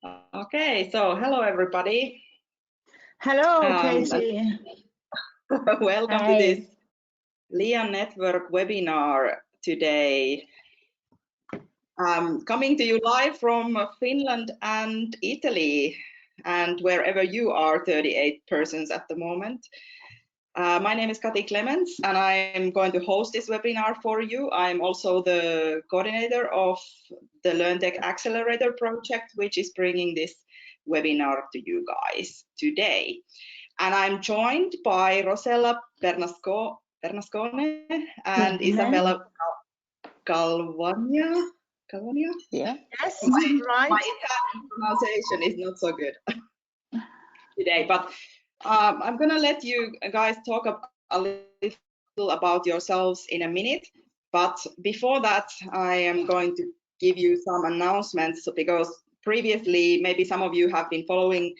Okay, so hello everybody. Hello, Katie. Welcome to this LEA Network webinar today. Coming to you live from Finland and Italy, and wherever you are, 38 persons at the moment. My name is Kati Clements, and I'm going to host this webinar for you. I'm also the coordinator of the LearnTech Accelerator project, which is bringing this webinar to you guys today. And I'm joined by Rossella Bernascone and Isabella Calvagna. Yeah. Yes, right. My Italian pronunciation is not so good today, but I'm gonna let you guys talk a little about yourselves in a minute. But before that, I am going to give you some announcements, because previously maybe some of you have been following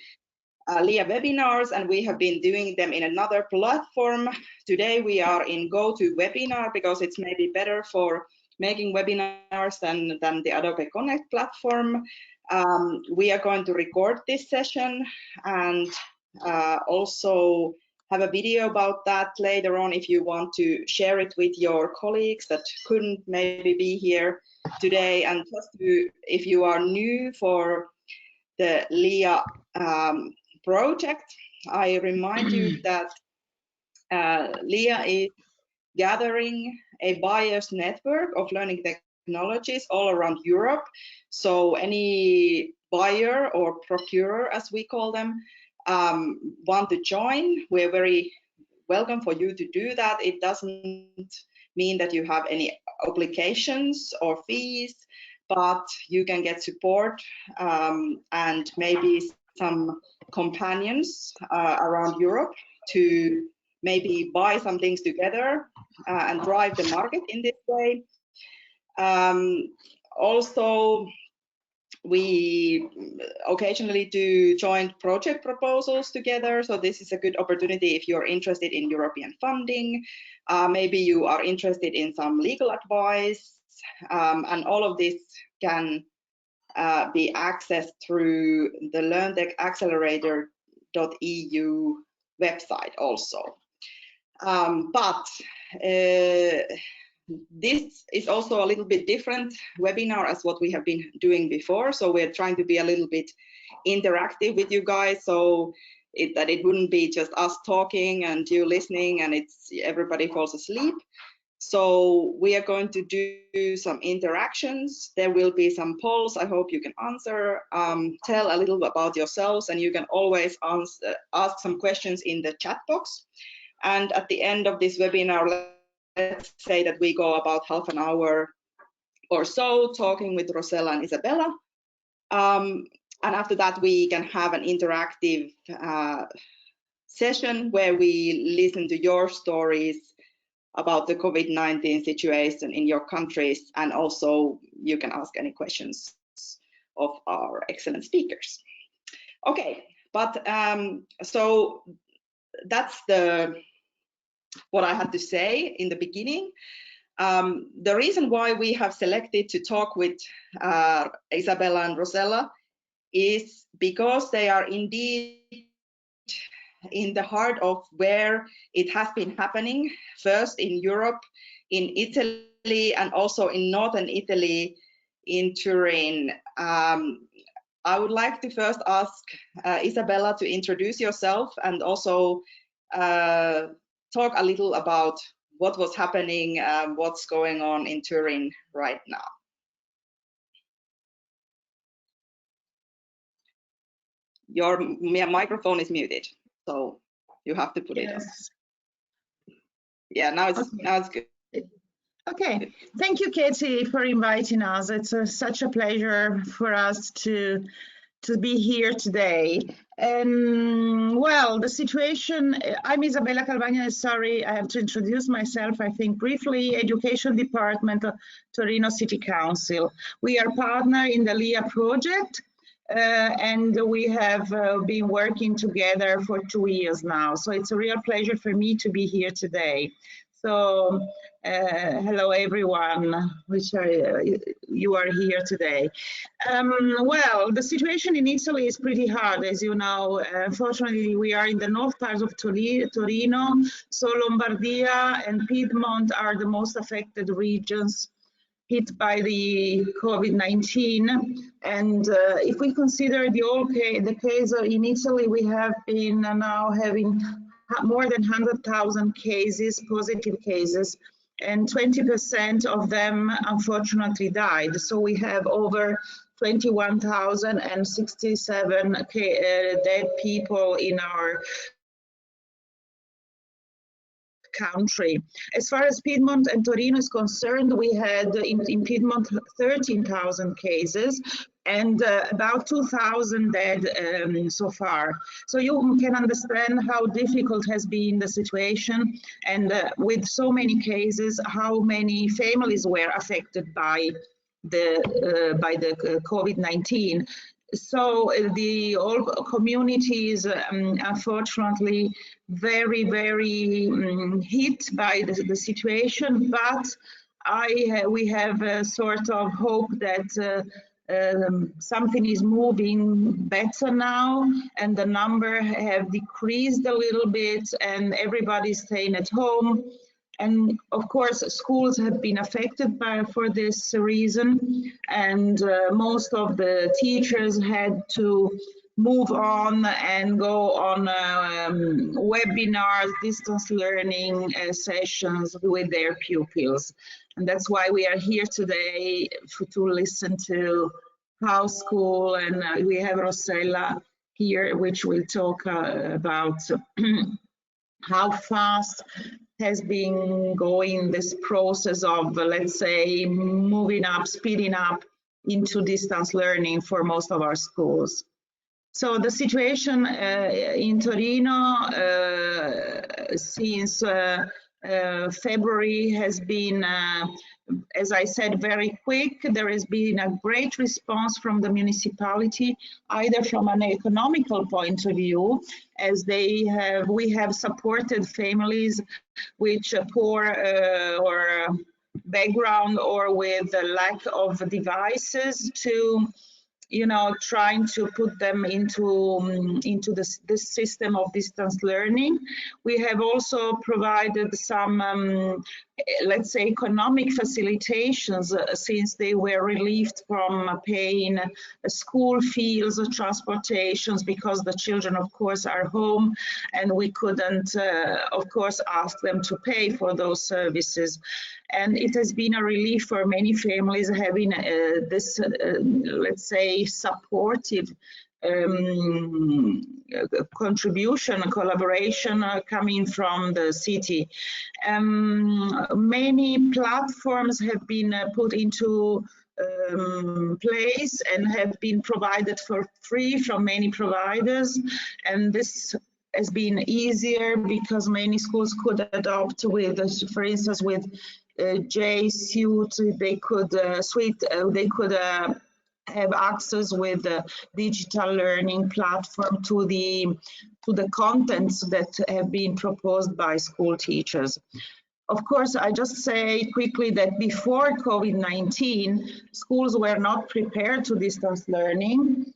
LEA webinars, and we have been doing them in another platform. Today we are in GoToWebinar because it's maybe better for making webinars than the Adobe Connect platform. We are going to record this session and also have a video about that later on if you want to share it with your colleagues that couldn't maybe be here today. And just if you are new for the LEA project, I remind you that LEA is gathering a buyers network of learning technologies all around Europe. So any buyer or procurer, as we call them, want to join, we're very welcome for you to do that. It doesn't mean that you have any obligations or fees, but you can get support and maybe some companions around Europe to maybe buy some things together and drive the market in this way. Also, we occasionally do joint project proposals together. So this is a good opportunity if you're interested in European funding. Maybe you are interested in some legal advice, and all of this can be accessed through the LearnTechAccelerator.eu website also. But this is also a little bit different webinar as what we have been doing before. So we're trying to be a little bit interactive with you guys, so that it wouldn't be just us talking and you listening and everybody falls asleep. So we are going to do some interactions. There will be some polls. I hope you can answer. Tell a little about yourselves, and you can always ask some questions in the chat box. And at the end of this webinar, let's say that we go about half an hour or so talking with Rossella and Isabella. And after that, we can have an interactive session where we listen to your stories about the COVID-19 situation in your countries, and also you can ask any questions of our excellent speakers. Okay, but so that's what I had to say in the beginning. The reason why we have selected to talk with Isabella and Rossella is because they are indeed in the heart of where it has been happening, first in Europe, in Italy, and also in northern Italy, in Turin. I would like to first ask Isabella to introduce yourself and also talk a little about what was happening, what's going on in Turin right now. Your microphone is muted, so you have to put it on. Yeah, now it's good. Okay, thank you, Katie, for inviting us. It's such a pleasure for us to be here today. Well, the situation, I'm Isabella Calvagna. Sorry, I have to introduce myself, I think, briefly. Education Department of Torino City Council. We are partner in the LEA project, and we have been working together for 2 years now. So it's a real pleasure for me to be here today. So hello everyone, you are here today. Well, the situation in Italy is pretty hard, as you know. Unfortunately, we are in the north part of Torino, so Lombardia and Piedmont are the most affected regions hit by the COVID-19. And if we consider the case in Italy, we have been now having more than 100,000 cases, positive cases, and 20% of them unfortunately died. So we have over 21,067 dead people in our country. As far as Piedmont and Torino is concerned, we had in Piedmont 13,000 cases and about 2,000 dead so far. So you can understand how difficult has been the situation, and with so many cases, how many families were affected by the COVID-19. So the all communities, unfortunately, very hit by the situation. But we have a sort of hope that something is moving better now, and the number have decreased a little bit, and everybody's staying at home. And of course, schools have been affected for this reason, and most of the teachers had to move on and go on webinars, distance learning sessions with their pupils. And that's why we are here today to listen to how school, and we have Rossella here, which will talk about how fast has been going this process of, let's say, moving up, speeding up into distance learning for most of our schools. So the situation in Torino since February has been, as I said, very quick. There has been a great response from the municipality, either from an economical point of view, as we have supported families which poor or background or with a lack of devices to, you know, trying to put them into this system of distance learning. We have also provided some, let's say, economic facilitations since they were relieved from paying school fees or transportations, because the children, of course, are home, and we couldn't, of course, ask them to pay for those services. And it has been a relief for many families having this, let's say, supportive contribution, collaboration coming from the city. Many platforms have been put into place and have been provided for free from many providers, and this has been easier because many schools could adopt with, for instance, with J Suite, they could have access with the digital learning platform to the contents that have been proposed by school teachers. Of course, I just say quickly that before COVID-19, schools were not prepared to distance learning,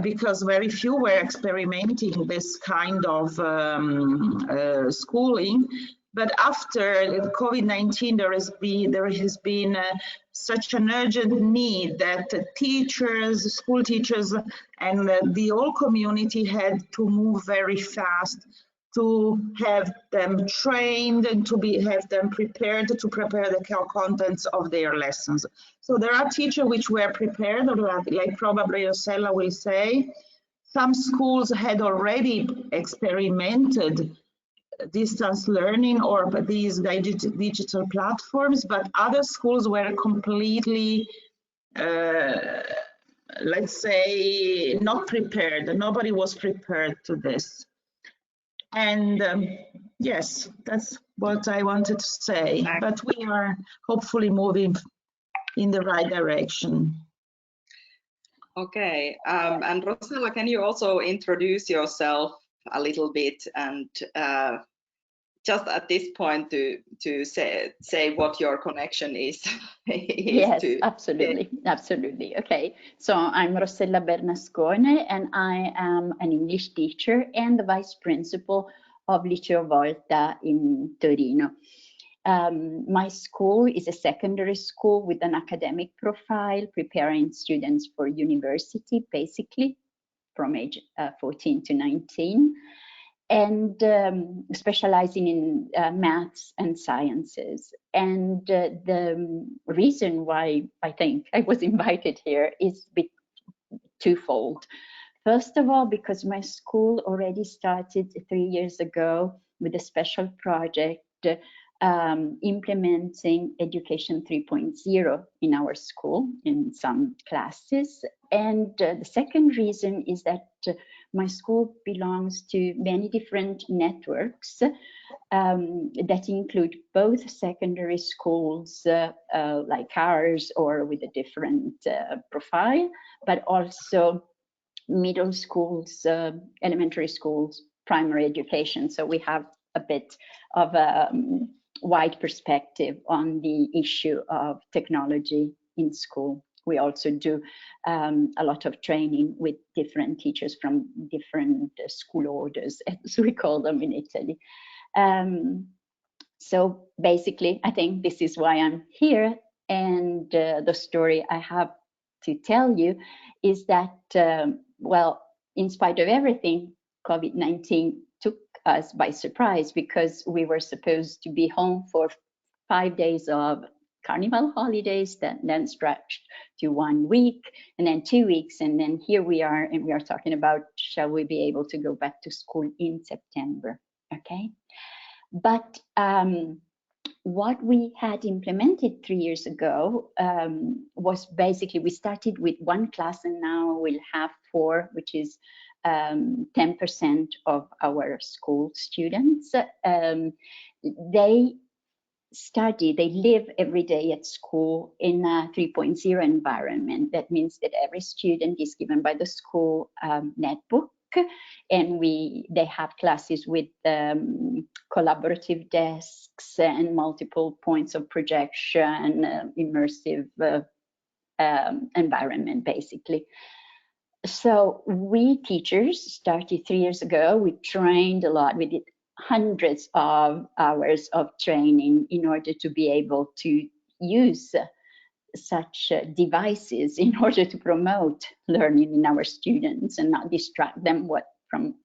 because very few were experimenting this kind of schooling. But after COVID-19, there has been such an urgent need that teachers, school teachers, and the whole community had to move very fast to have them trained and to have them prepared to prepare the contents of their lessons. So there are teachers which were prepared, like probably Rossella will say. Some schools had already experimented distance learning or these digital platforms, but other schools were completely, let's say, not prepared. Nobody was prepared to this. And yes, that's what I wanted to say, but we are hopefully moving in the right direction. Okay, and Rossella, can you also introduce yourself a little bit and just at this point to say what your connection is. Yes, absolutely, absolutely. Okay, so I'm Rossella Bernascone, and I am an English teacher and the vice principal of Liceo Volta in Torino. My school is a secondary school with an academic profile, preparing students for university, basically from age 14 to 19. And specializing in maths and sciences. And the reason why I think I was invited here is twofold. First of all, because my school already started 3 years ago with a special project implementing Education 3.0 in our school in some classes. And the second reason is that my school belongs to many different networks that include both secondary schools like ours or with a different profile, but also middle schools, elementary schools, primary education. So we have a bit of a wide perspective on the issue of technology in school. We also do a lot of training with different teachers from different school orders, as we call them in Italy. So basically, I think this is why I'm here. And the story I have to tell you is that, well, in spite of everything, COVID-19 took us by surprise because we were supposed to be home for 5 days of carnival holidays that then stretched to 1 week and then 2 weeks. And then here we are, and we are talking about, shall we be able to go back to school in September? Okay. But what we had implemented 3 years ago was basically, we started with 1 class and now we'll have 4, which is 10% of our school students. They live every day at school in a 3.0 environment. That means that every student is given by the school netbook, and they have classes with collaborative desks and multiple points of projection, immersive environment, basically. So we teachers started 3 years ago. We trained a lot. We did hundreds of hours of training in order to be able to use such devices in order to promote learning in our students and not distract them from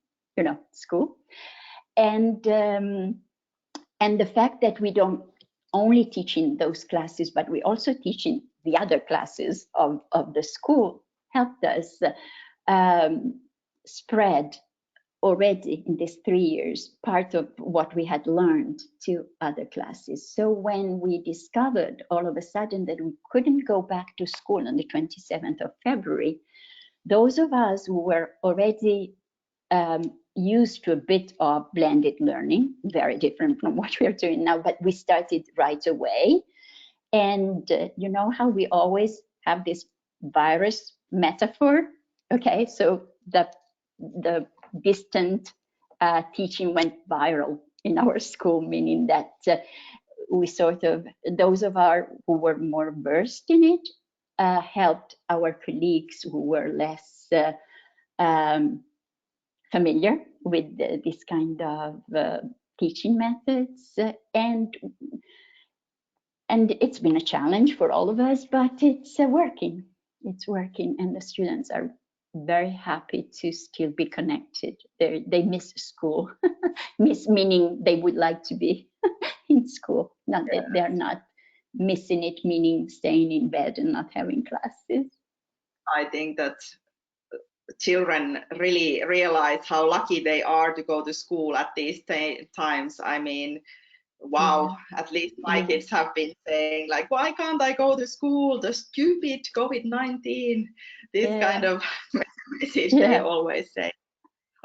school. And the fact that we don't only teach in those classes, but we also teach in the other classes of the school helped us spread already in these 3 years part of what we had learned to other classes. So when we discovered all of a sudden that we couldn't go back to school on the 27th of February, those of us who were already used to a bit of blended learning, very different from what we are doing now, but we started right away. And you know how we always have this virus metaphor? Okay, so the distant teaching went viral in our school, meaning that we sort of, those of our who were more versed in it helped our colleagues who were less familiar with this kind of teaching methods. And it's been a challenge for all of us, but it's working. It's working, and the students are very happy to still be connected. They miss school, miss meaning they would like to be in school, not that they're not missing it, meaning staying in bed and not having classes. I think that children really realize how lucky they are to go to school at these times. I mean, wow, at least my kids have been saying, like, why can't I go to school? The stupid COVID-19, this kind of message they always say.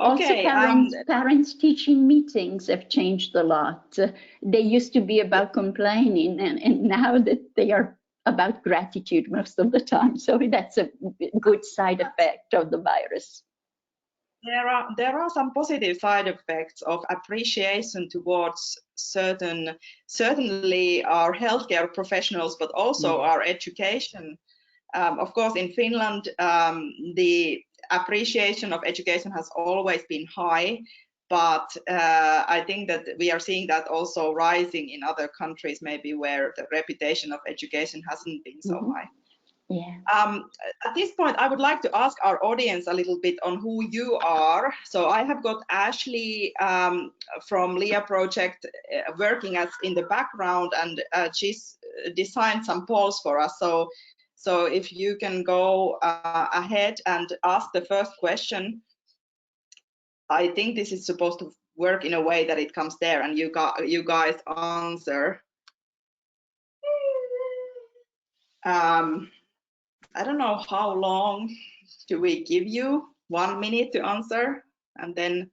Okay. Also, parents teaching meetings have changed a lot. They used to be about complaining, and now that they are about gratitude most of the time. So that's a good side effect of the virus. there are some positive side effects of appreciation towards certainly our healthcare professionals, but also our education. Of course, in Finland, the appreciation of education has always been high, but I think that we are seeing that also rising in other countries, maybe where the reputation of education hasn't been so high. Yeah. At this point, I would like to ask our audience a little bit on who you are. So I have got Ashley from LEA project working as in the background, and she's designed some polls for us. So if you can go ahead and ask the first question. I think this is supposed to work in a way that it comes there and you guys answer. I don't know how long do we give you, 1 minute to answer and then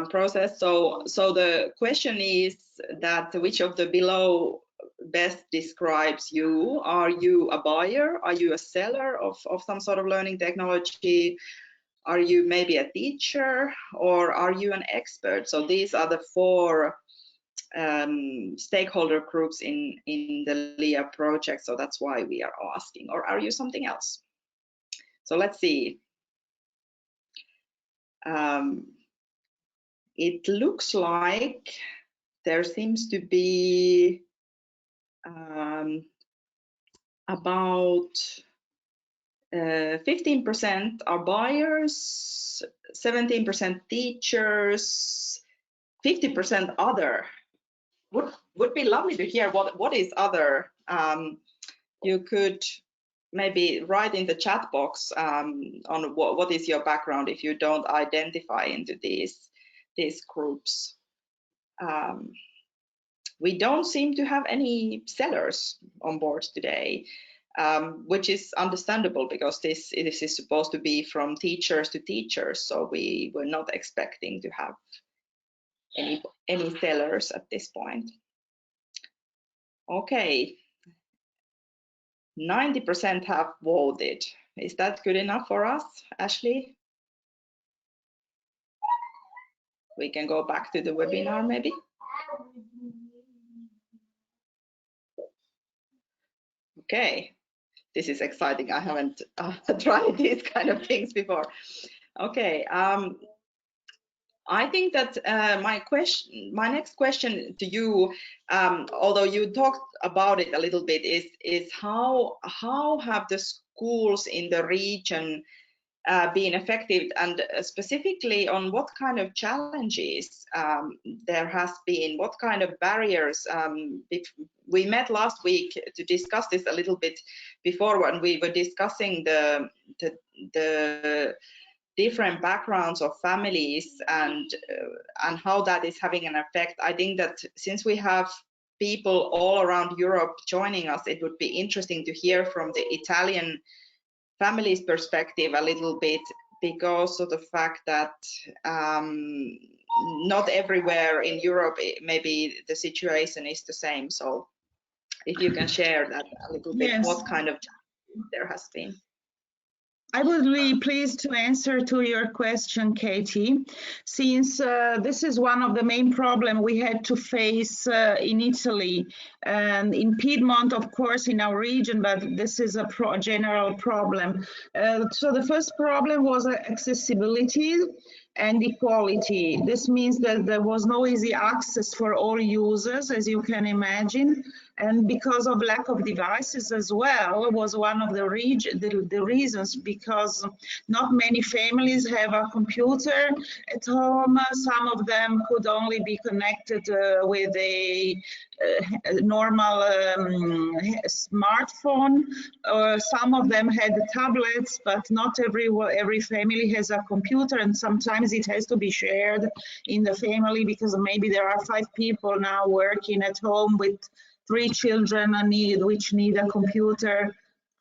process. So the question is that which of the below best describes you? Are you a buyer? Are you a seller of some sort of learning technology? Are you maybe a teacher, or are you an expert? So these are the 4 stakeholder groups in the LEA project, so that's why we are asking. Or are you something else? So let's see. It looks like there seems to be about 15% are buyers, 17% teachers, 50% other. Would be lovely to hear what is other. You could maybe write in the chat box on what is your background if you don't identify into these groups. We don't seem to have any sellers on board today, which is understandable because this is supposed to be from teachers to teachers, so we were not expecting to have any sellers at this point. Okay, 90% have voted. Is that good enough for us, Ashley? We can go back to the webinar maybe. Okay, this is exciting. I haven't tried these kind of things before. Okay, I think that my next question to you, although you talked about it a little bit, is how have the schools in the region been effective, and specifically on what kind of challenges there has been, what kind of barriers. We met last week to discuss this a little bit before when we were discussing the different backgrounds of families and how that is having an effect. I think that since we have people all around Europe joining us, it would be interesting to hear from the Italian family's perspective a little bit, because of the fact that not everywhere in Europe maybe the situation is the same. So if you can share that a little bit, yes. What kind of challenge there has been. I would be pleased to answer to your question, Katie, since this is one of the main problems we had to face in Italy and in Piedmont, of course, in our region, but this is a general problem. So the first problem was accessibility and equality. This means that there was no easy access for all users, as you can imagine, and because of lack of devices as well was one of the reasons, because not many families have a computer at home. Some of them could only be connected with a normal smartphone. Some of them had tablets, but not every family has a computer, and sometimes it has to be shared in the family because maybe there are 5 people now working at home with 3 children which need a computer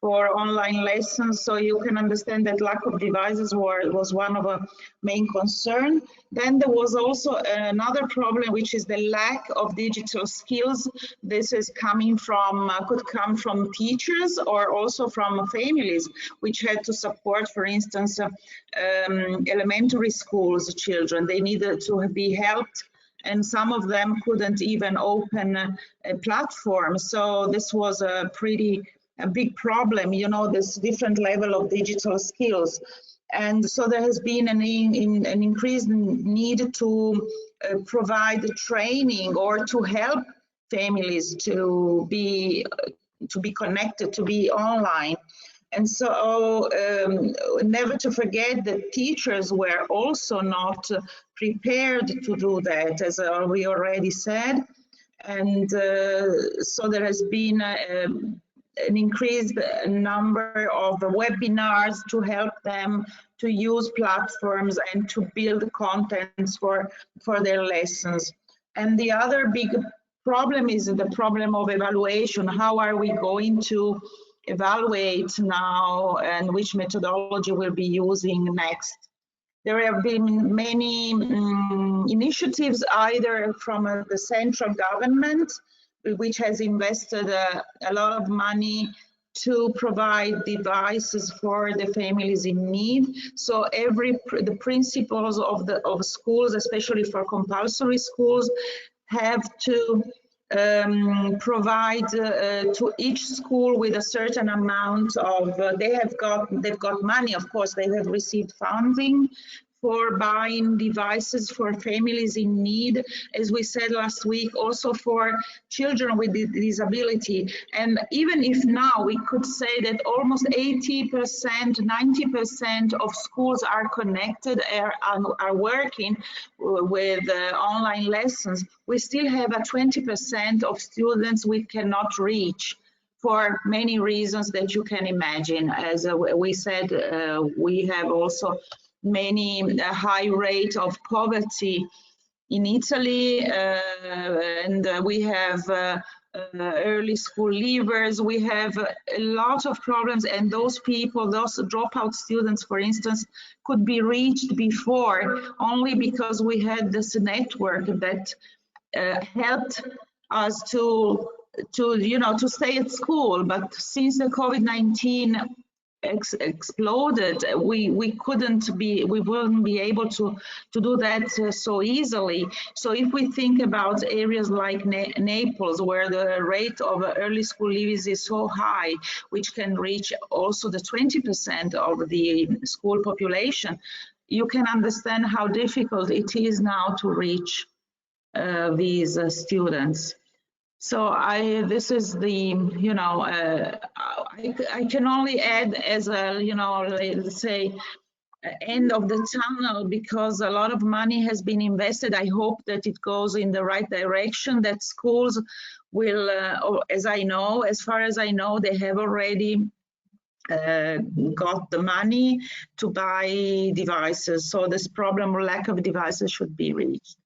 for online lessons. So you can understand that lack of devices was one of the main concern. Then there was also another problem, which is the lack of digital skills. This is coming from, could come from teachers or also from families, which had to support, for instance, elementary schools children. They needed to be helped, and some of them couldn't even open a platform. So this was a big problem, you know, this different level of digital skills. And so there has been an increased need to provide training or to help families to be connected, to be online. And so never to forget that teachers were also not prepared to do that, as we already said. And so there has been an increased number of webinars to help them to use platforms and to build contents for their lessons. And the other big problem is the problem of evaluation. How are we going to evaluate now, and which methodology we'll be using next? There have been many initiatives, either from the central government, which has invested a lot of money to provide devices for the families in need. So the principals of schools, especially for compulsory schools, have to provide to each school with a certain amount of, they've got money, of course, they have received funding for buying devices for families in need, as we said last week, also for children with disability. And even if now we could say that almost 80%, 90% of schools are connected, are working with online lessons, we still have a 20% of students we cannot reach for many reasons that you can imagine. As we said, we have also many high rate of poverty in Italy, and we have early school leavers. We have a lot of problems, and those people, those dropout students, for instance, could be reached before only because we had this network that helped us to stay at school. But since the COVID-19 exploded, we wouldn't be able to do that so easily. So if we think about areas like Naples, where the rate of early school leavers is so high, which can reach also the 20% of the school population, you can understand how difficult it is now to reach these students. So this is the, I can only add as a, let's say, end of the tunnel, because a lot of money has been invested. I hope that it goes in the right direction, that schools will, as far as I know, they have already got the money to buy devices. So this problem or lack of devices should be reached.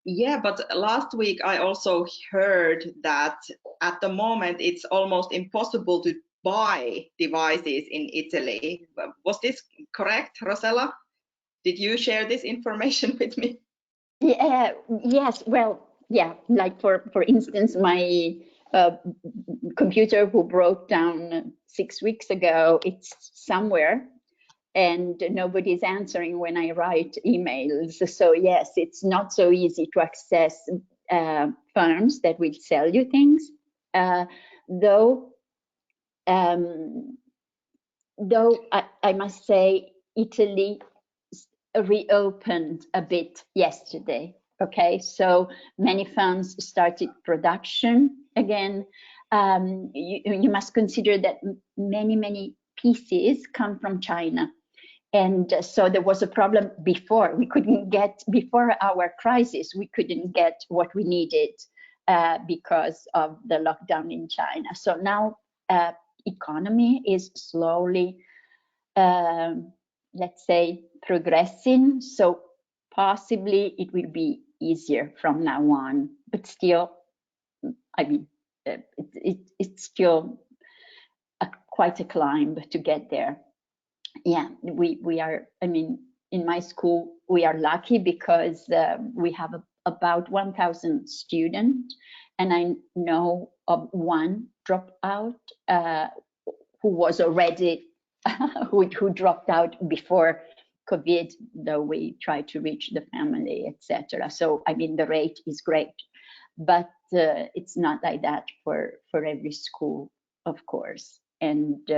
Yeah, but last week I also heard that at the moment it's almost impossible to buy devices in Italy. Was this correct, Rossella? Did you share this information with me? Yeah, yes, well, yeah, like for instance, my computer who broke down 6 weeks ago, it's somewhere, and nobody's answering when I write emails. So yes, it's not so easy to access firms that will sell you things. Though I must say Italy reopened a bit yesterday. Okay, so many firms started production again. You must consider that many pieces come from China. And so there was a problem before. We couldn't get, before our crisis, we couldn't get what we needed because of the lockdown in China. So now economy is slowly, let's say, progressing. So possibly it will be easier from now on, but still, I mean, it's still quite a climb to get there. Yeah, we are, I mean, in my school, we are lucky because we have about 1,000 students, and I know of one dropout who was already, who dropped out before COVID, though we try to reach the family, etc. So, I mean, the rate is great, but it's not like that for every school, of course. And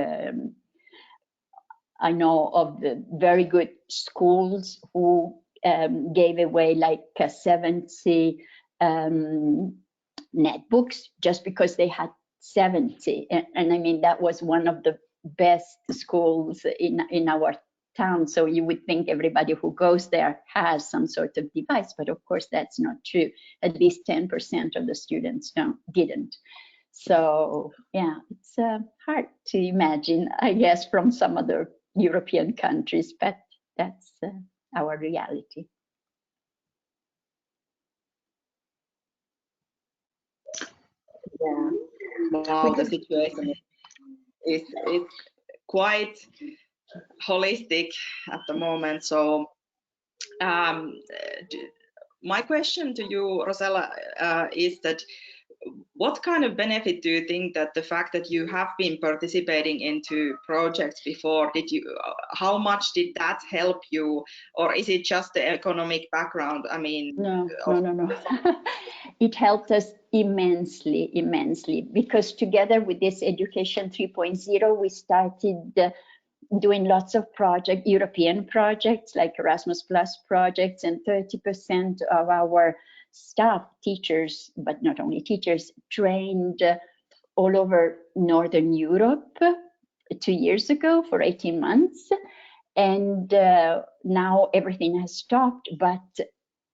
I know of the very good schools who gave away like 70 netbooks just because they had 70. And I mean, that was one of the best schools in our town. So you would think everybody who goes there has some sort of device, but of course that's not true. At least 10% of the students didn't. So yeah, it's hard to imagine, I guess, from some other European countries, but that's our reality. Yeah, wow, the situation is quite holistic at the moment. So my question to you, Rossella, is that what kind of benefit do you think that the fact that you have been participating into projects before, how much did that help you, or is it just the economic background? I mean, no. It helped us immensely, because together with this Education 3.0, we started doing lots of European projects like Erasmus Plus projects, and 30% of our staff, teachers, but not only teachers, trained all over Northern Europe 2 years ago for 18 months. And now everything has stopped, but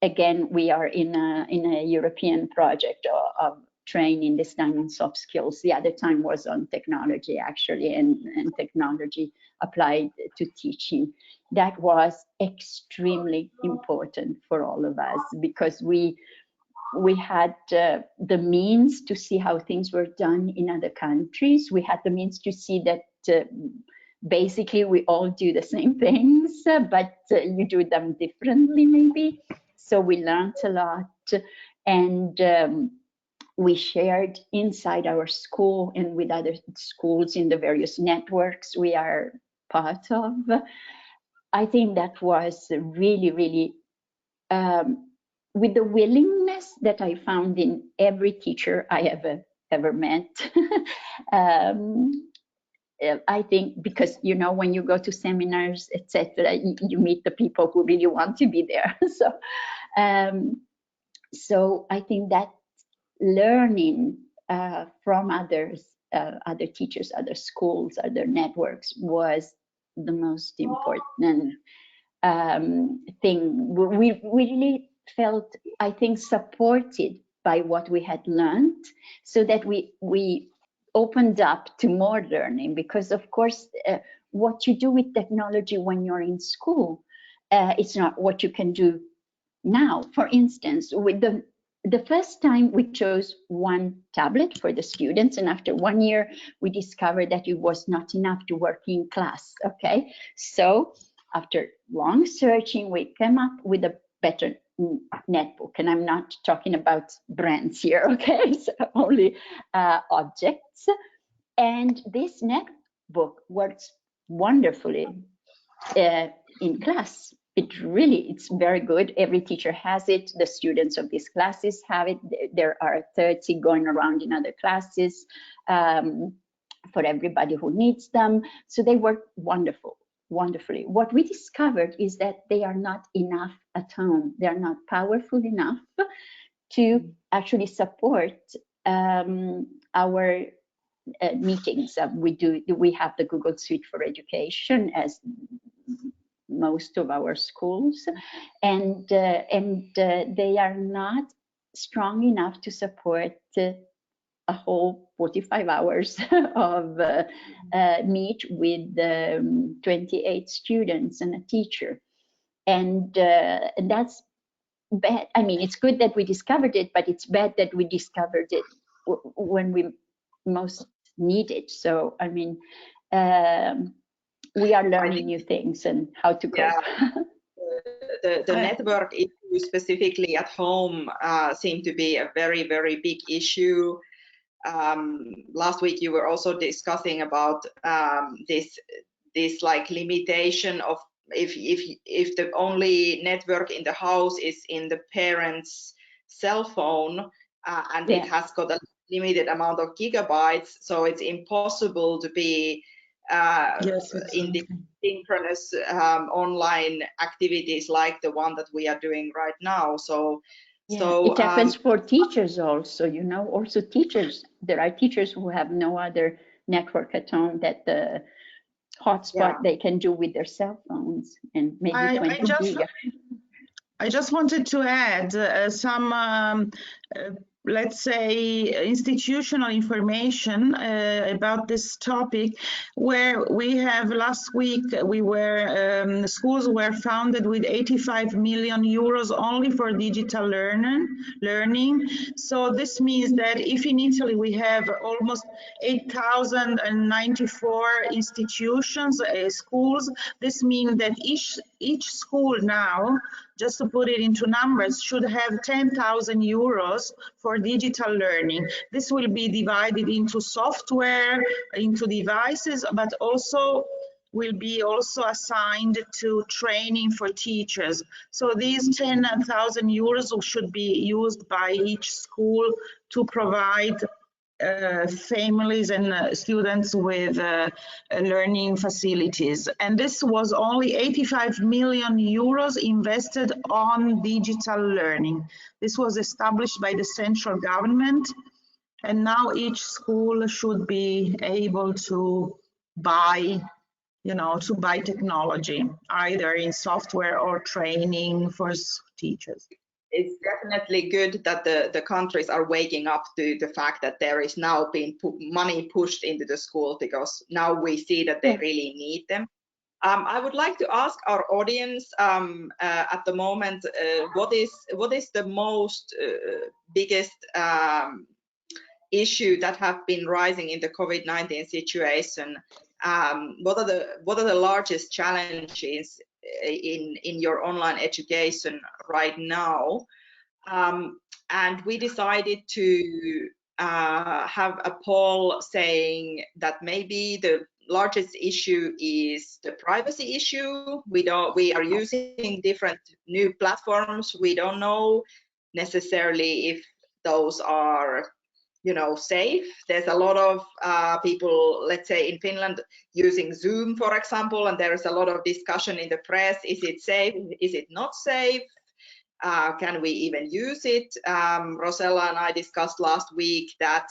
again, we are in a European project of training this time on soft skills. The other time was on technology, actually, and technology applied to teaching. That was extremely important for all of us, because we had the means to see how things were done in other countries. We had the means to see that basically we all do the same things, but you do them differently maybe. So we learned a lot, and we shared inside our school and with other schools in the various networks we are part of. I think that was really, really, with the willingness that I found in every teacher I have ever met. I think because, you know, when you go to seminars, etc., you meet the people who really want to be there. So I think that learning from others, other teachers, other schools, other networks was the most important thing. We really felt, I think, supported by what we had learned, so that we opened up to more learning, because of course what you do with technology when you're in school, it's not what you can do now. For instance, with the first time we chose one tablet for the students, and after 1 year we discovered that it was not enough to work in class. Okay, so after long searching, we came up with a better netbook, and I'm not talking about brands here, okay, so only objects. And this netbook works wonderfully in class. It's very good. Every teacher has it. The students of these classes have it. There are 30 going around in other classes for everybody who needs them. So they work wonderfully. What we discovered is that they are not enough at home. They are not powerful enough to actually support our meetings. We have the Google Suite for Education, as most of our schools, and they are not strong enough to support a whole 45 hours of meet with 28 students and a teacher, and that's bad. I mean, it's good that we discovered it, but it's bad that we discovered it when we most need it. So I mean, we are learning new things and how to cope. Yeah. The network issue specifically at home seem to be a very, very big issue. Last week you were also discussing about this like limitation of if the only network in the house is in the parents' cell phone and it has got a limited amount of gigabytes, so it's impossible to be in the synchronous online activities like the one that we are doing right now. So it happens for teachers also, you know, also teachers. There are teachers who have no other network at home that the hotspot they can do with their cell phones, and maybe 20 gig. I just wanted to add some let's say institutional information about this topic, where we have last week schools were founded with 85 million euros only for digital learning. So this means that if in Italy we have almost 8,094 institutions, schools, this means that each school now, just to put it into numbers, should have 10,000 euros for digital learning. This will be divided into software, into devices, but also will be also assigned to training for teachers. So these 10,000 euros should be used by each school to provide families and students with learning facilities. And this was only 85 million euros invested on digital learning. This was established by the central government, and now each school should be able to buy, you know, to buy technology, either in software or training for teachers. It's definitely good that the countries are waking up to the fact that there is now being money pushed into the school, because now we see that they really need them. I would like to ask our audience at the moment, what is the most biggest issue that have been rising in the COVID-19 situation? What are the largest challenges in your online education right now? And we decided to have a poll saying that maybe the largest issue is the privacy issue. We are using different new platforms. We don't know necessarily if those are, you know, safe. There's a lot of people, let's say in Finland, using Zoom, for example, and there is a lot of discussion in the press. Is it safe? Is it not safe? Can we even use it? Rossella and I discussed last week that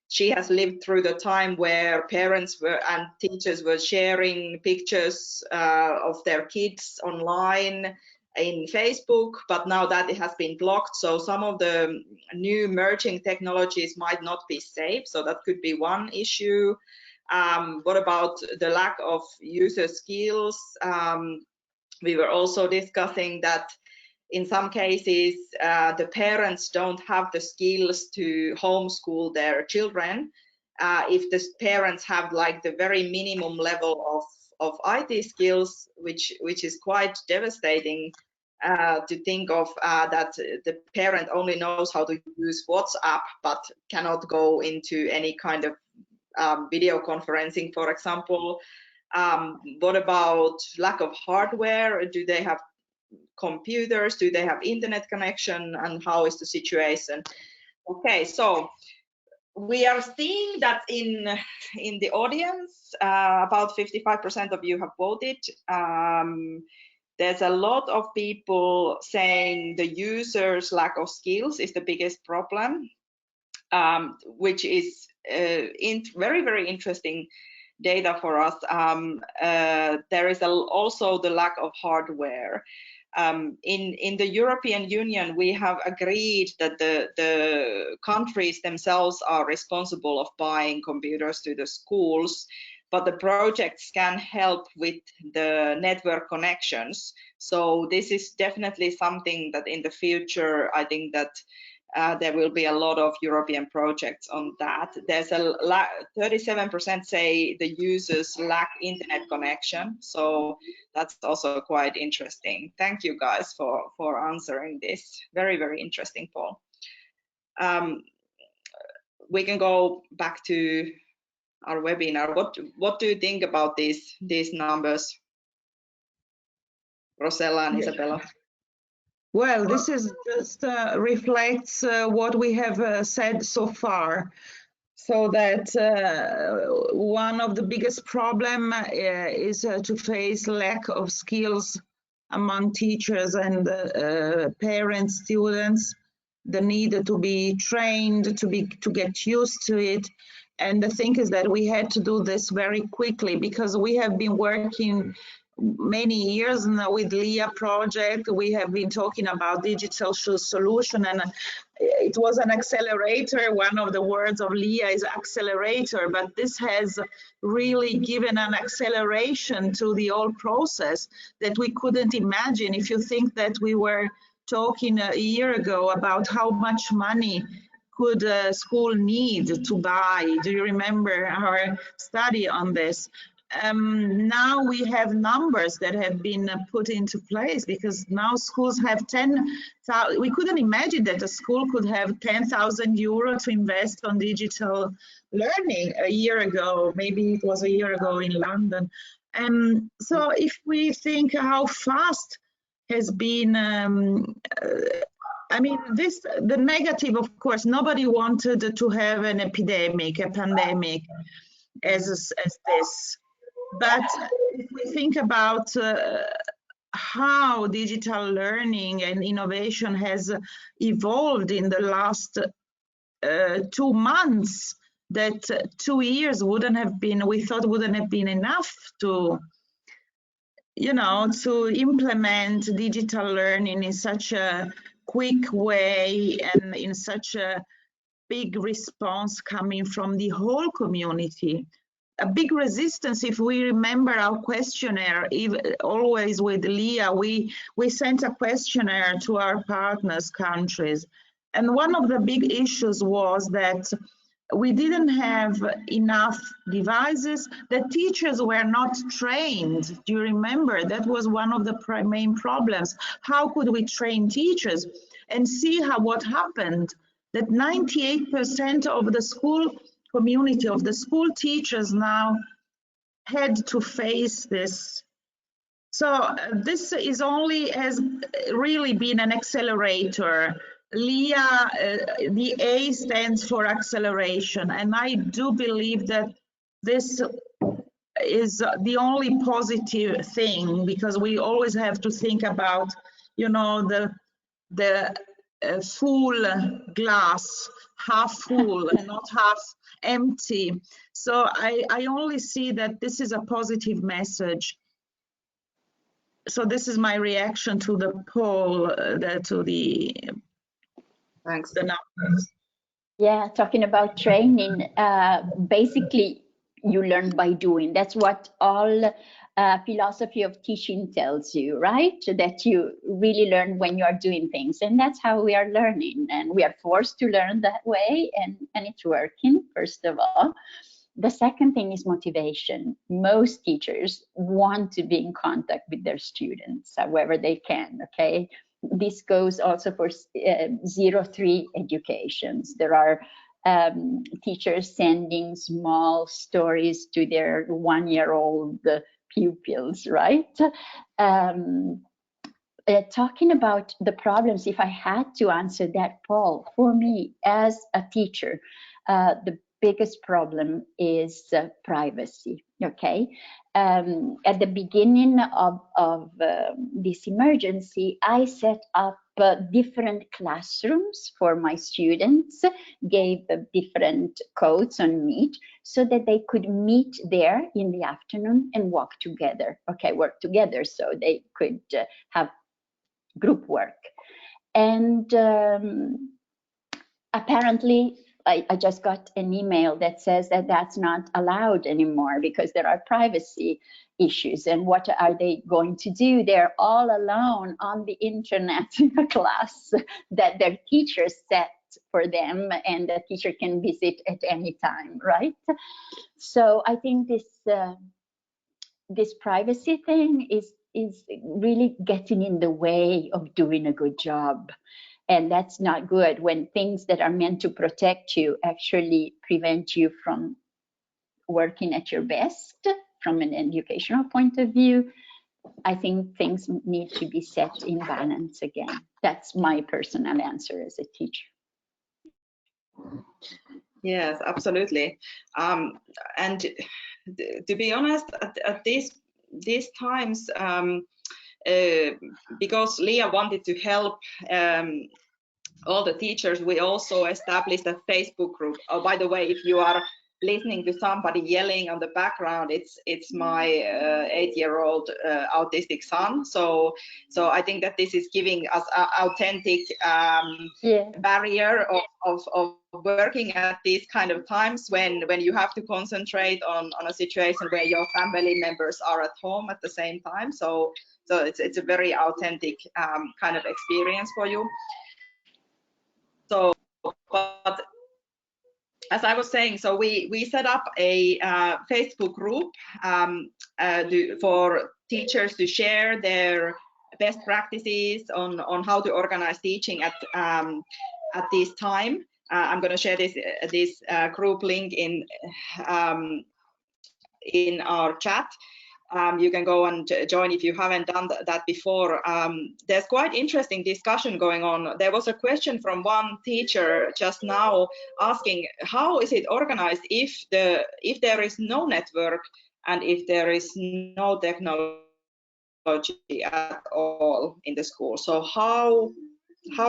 she has lived through the time where parents and teachers were sharing pictures of their kids online in Facebook, but now that it has been blocked, so some of the new emerging technologies might not be safe. So that could be one issue. What about the lack of user skills? We were also discussing that in some cases the parents don't have the skills to homeschool their children. If the parents have like the very minimum level of IT skills, which is quite devastating to think of, that the parent only knows how to use WhatsApp but cannot go into any kind of video conferencing, for example. What about lack of hardware? Do they have computers? Do they have internet connection? And how is the situation? Okay, so we are seeing that in the audience, about 55% of you have voted. There's a lot of people saying the users' lack of skills is the biggest problem, which is very, very interesting data for us. There is also the lack of hardware. In the European Union, we have agreed that the countries themselves are responsible of buying computers to the schools, but the projects can help with the network connections. So this is definitely something that in the future, I think that there will be a lot of European projects on that. There's a 37% say the users lack internet connection, so that's also quite interesting. Thank you guys for answering this. Very, very interesting poll. We can go back to our webinar. What do you think about these numbers, Rossella and Isabella? Well, this is just reflects what we have said so far. So that one of the biggest problem is to face lack of skills among teachers and parents, students, the need to be trained, to get used to it. And the thing is that we had to do this very quickly because we have been working many years now with LEA project. We have been talking about digital solution, and it was an accelerator. One of the words of LEA is accelerator, but this has really given an acceleration to the whole process that we couldn't imagine. If you think that we were talking a year ago about how much money could a school need to buy, do you remember our study on this? Now we have numbers that have been put into place because now schools have 10,000. We couldn't imagine that a school could have 10,000 euro to invest on digital learning a year ago. Maybe it was a year ago in London. So if we think how fast has been, I mean, the negative, of course, nobody wanted to have an epidemic, a pandemic as this. But if we think about how digital learning and innovation has evolved in the last 2 months, that 2 years wouldn't have been, we thought wouldn't have been enough to, you know, to implement digital learning in such a quick way and in such a big response coming from the whole community. A big resistance, if we remember our questionnaire, always with LEA, we sent a questionnaire to our partners countries. And one of the big issues was that we didn't have enough devices, the teachers were not trained. Do you remember? That was one of the main problems. How could we train teachers? And see what happened, that 98% of the school community, of the school teachers now had to face this. So this is only has really been an accelerator. LEA, the A stands for acceleration, and I do believe that this is the only positive thing, because we always have to think about, you know, the full glass, half full and not half empty. So I only see that this is a positive message. So this is my reaction to the poll, to the Thanks. The numbers. Yeah, talking about training, basically you learn by doing. That's what all philosophy of teaching tells you, right? That you really learn when you are doing things, and that's how we are learning, and we are forced to learn that way, and it's working, first of all. The second thing is motivation. Most teachers want to be in contact with their students however they can, okay? This goes also for 0-3 educations. There are teachers sending small stories to their 1-year-old pupils, right? Talking about the problems, if I had to answer that poll, for me as a teacher, the biggest problem is privacy, okay? At the beginning of this emergency, I set up different classrooms for my students, gave different codes on Meet so that they could meet there in the afternoon and work together, work together so they could have group work. And apparently, I just got an email that says that that's not allowed anymore because there are privacy issues. And what are they going to do? They're all alone on the internet in a class that their teachers set for them, and the teacher can visit at any time, right? So I think this privacy thing is really getting in the way of doing a good job. And that's not good when things that are meant to protect you actually prevent you from working at your best from an educational point of view. I think things need to be set in balance again. That's my personal answer as a teacher. Yes, absolutely. And to be honest, at these times, because LEA wanted to help all the teachers, we also established a Facebook group. Oh, by the way, if you are listening to somebody yelling on the background, it's my 8-year-old autistic son. So I think that this is giving us an authentic barrier of working at these kind of times when you have to concentrate on a situation where your family members are at home at the same time. So it's a very authentic kind of experience for you. So, but as I was saying, so we set up a Facebook group for teachers to share their best practices on how to organize teaching at this time. I'm going to share this group link in our chat. You can go and join if you haven't done that before. There's quite interesting discussion going on. There was a question from one teacher just now asking, how is it organized if there is no network and if there is no technology at all in the school? So how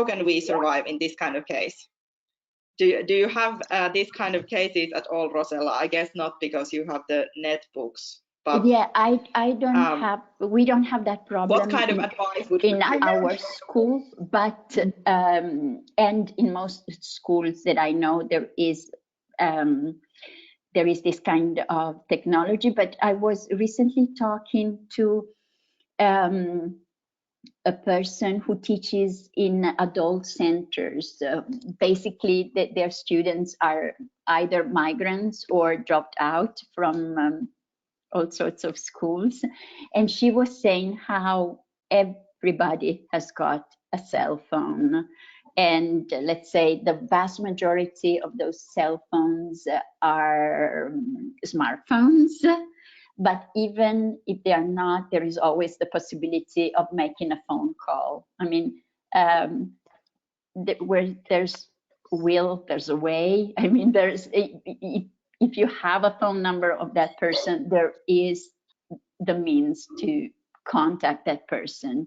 can we survive in this kind of case? Do you have these kind of cases at all, Rossella? I guess not, because you have the netbooks. But, yeah, I don't have. We don't have that problem. What kind of advice would you give? Our school? But and in most schools that I know, there is this kind of technology. But I was recently talking to a person who teaches in adult centers. Basically, their students are either migrants or dropped out from all sorts of schools. And she was saying how everybody has got a cell phone. And let's say the vast majority of those cell phones are smartphones. But even if they are not, there is always the possibility of making a phone call. I mean, where there's will, there's a way. I mean, if you have a phone number of that person, there is the means to contact that person.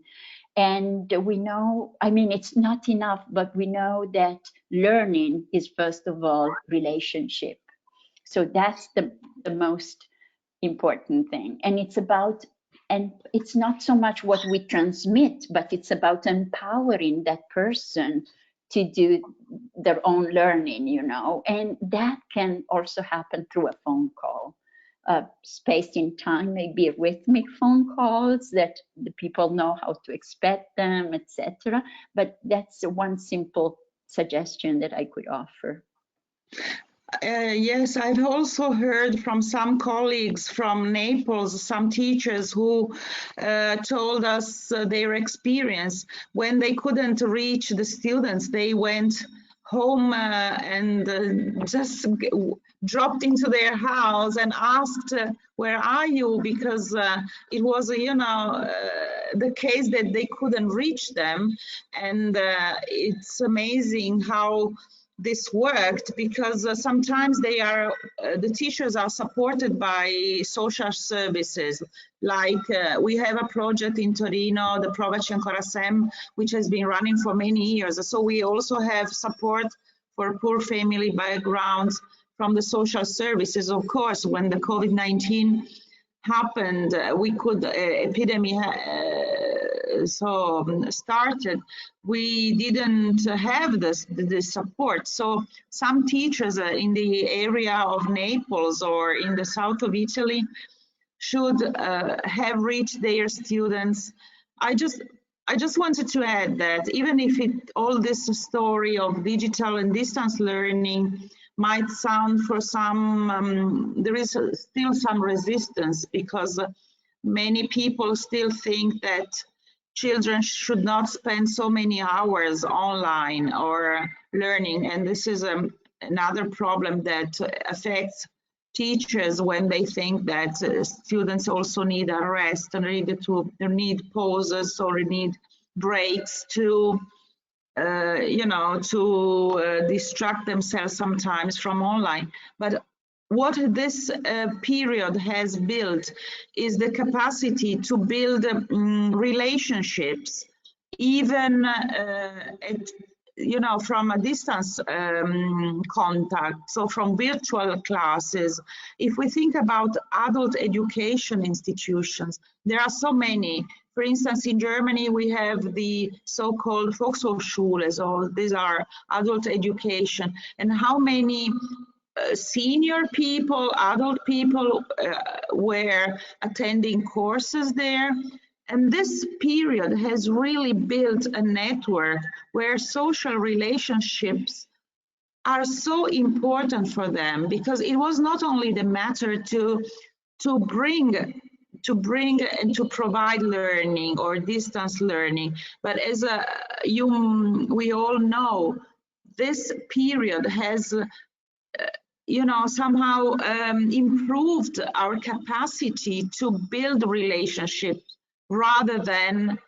And we know, I mean, it's not enough, but we know that learning is first of all relationship. So that's the most important thing. And it's about, and it's not so much what we transmit, but it's about empowering that person to do their own learning, you know, and that can also happen through a phone call, spaced in time, maybe rhythmic phone calls that the people know how to expect them, etc. But that's one simple suggestion that I could offer. Yes, I've also heard from some colleagues from Naples, some teachers who told us their experience. When they couldn't reach the students, they went home and just dropped into their house and asked, where are you? Because it was, you know, the case that they couldn't reach them. And it's amazing how this worked, because sometimes they are the teachers are supported by social services, like we have a project in Torino, the Provaci Ancora Sem, which has been running for many years. So we also have support for poor family backgrounds from the social services. Of course, when the COVID-19 happened, we could epidemic started, we didn't have the support. So some teachers in the area of Naples or in the south of Italy should have reached their students. I just I just wanted to add that even if all this story of digital and distance learning might sound for some, there is still some resistance, because many people still think that children should not spend so many hours online or learning. And this is another problem that affects teachers when they think that students also need a rest and need pauses or need breaks to distract themselves sometimes from online. But what this period has built is the capacity to build relationships, even from a distance contact, so from virtual classes. If we think about adult education institutions, there are so many. For instance, in Germany, we have the so-called Volkshochschule, so these are adult education, and how many senior people, adult people were attending courses there. And this period has really built a network where social relationships are so important for them, because it was not only the matter to bring and to provide learning or distance learning, but as we all know, this period has somehow improved our capacity to build relationships rather than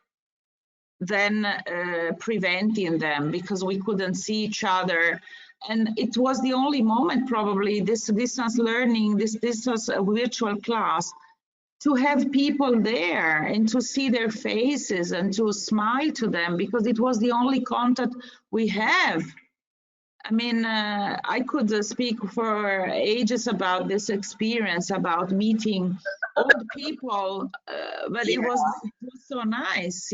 preventing them, because we couldn't see each other. And it was the only moment, probably, this distance learning, this distance virtual class, to have people there and to see their faces and to smile to them, because it was the only contact we have. I mean, I could speak for ages about this experience, about meeting old people, but it was so nice,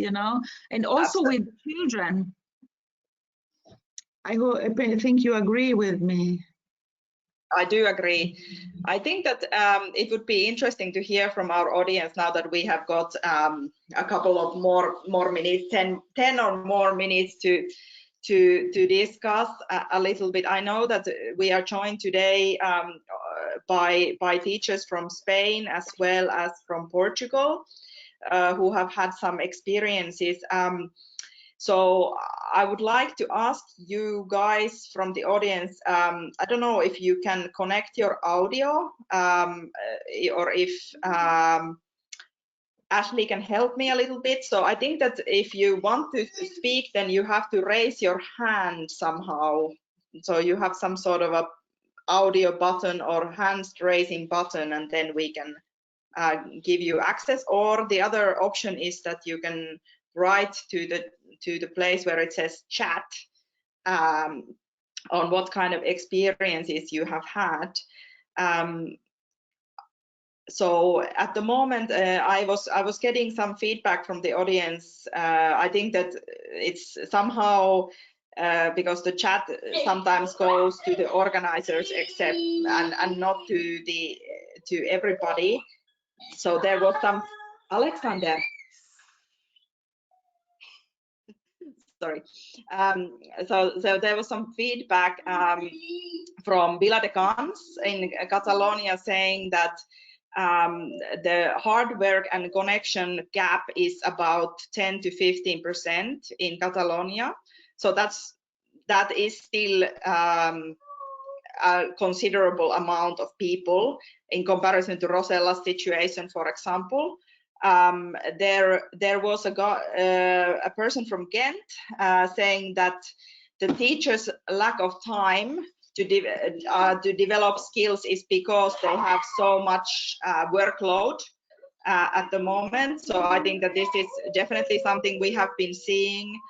and also with children. I think you agree with me. I do agree. I think that it would be interesting to hear from our audience now that we have got a couple of more minutes, 10 or more minutes to discuss a little bit. I know that we are joined today by teachers from Spain as well as from Portugal who have had some experiences. So I would like to ask you guys from the audience, I don't know if you can connect your audio or if Ashley can help me a little bit. So I think that if you want to speak, then you have to raise your hand somehow. So you have some sort of a audio button or hands raising button, and then we can give you access. Or the other option is that you can write to the place where it says chat on what kind of experiences you have had. So at the moment, I was getting some feedback from the audience. I think that it's somehow because the chat sometimes goes to the organizers, except and not to everybody. So there was some Alexander. Sorry. So there was some feedback from Vila de Cans in Catalonia saying that the hard work and connection gap is about 10 to 15% in Catalonia. So that is still a considerable amount of people in comparison to Rossella's situation, for example. There was a person from Ghent saying that the teachers' lack of time to develop skills is because they have so much workload at the moment. So I think that this is definitely something we have been seeing.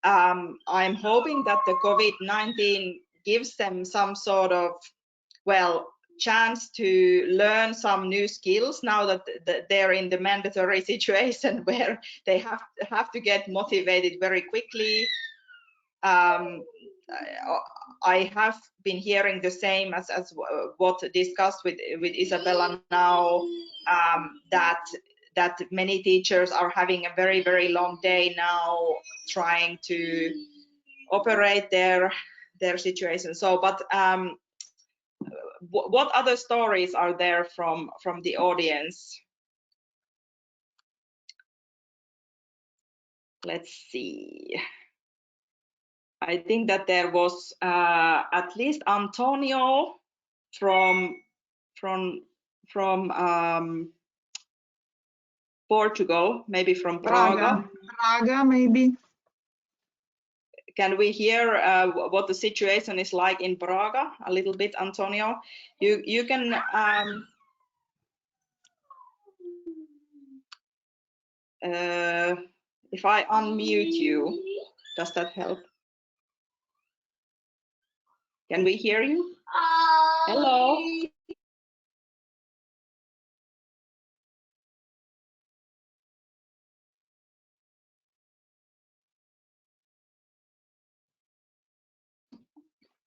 I'm hoping that the COVID-19 gives them some sort of, chance to learn some new skills now that they're in the mandatory situation where they have to get motivated very quickly. I have been hearing the same as what discussed with Isabella now, that that many teachers are having a very, very long day now trying to operate their situation. So, but what other stories are there from the audience? Let's see. I think that there was at least Antonio from Portugal, maybe from Praga. Praga, maybe. Can we hear what the situation is like in Praga a little bit, Antonio? You can if I unmute you, does that help? Can we hear you? Hello.